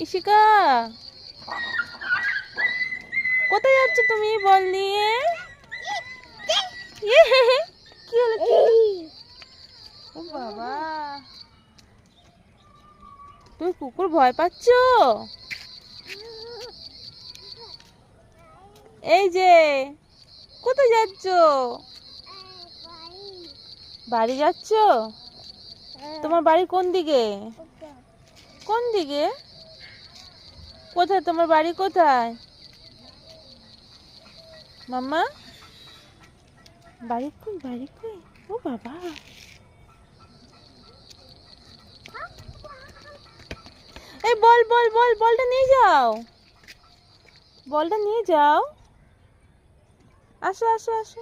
ইশিকা, কোথায় যাচ্ছ তুমি বল নিয়ে? কি হলো কি হলো? ও বাবা, তুমি কুকুর ভয় পাচ্ছ? এই যে, কোথায় যাচ্ছ? বাড়ি যাচ্ছ? তোমার বাড়ি কোন দিকে? কোন দিকে? কোথায় তোমার বাড়ি কোথায়? মাম্মা, বাড়ি কই? বাড়ি কই? ও বাবা, এই বল বল বল, বলটা নিয়ে যাও, বলটা নিয়ে যাও। আসো আসো আসো।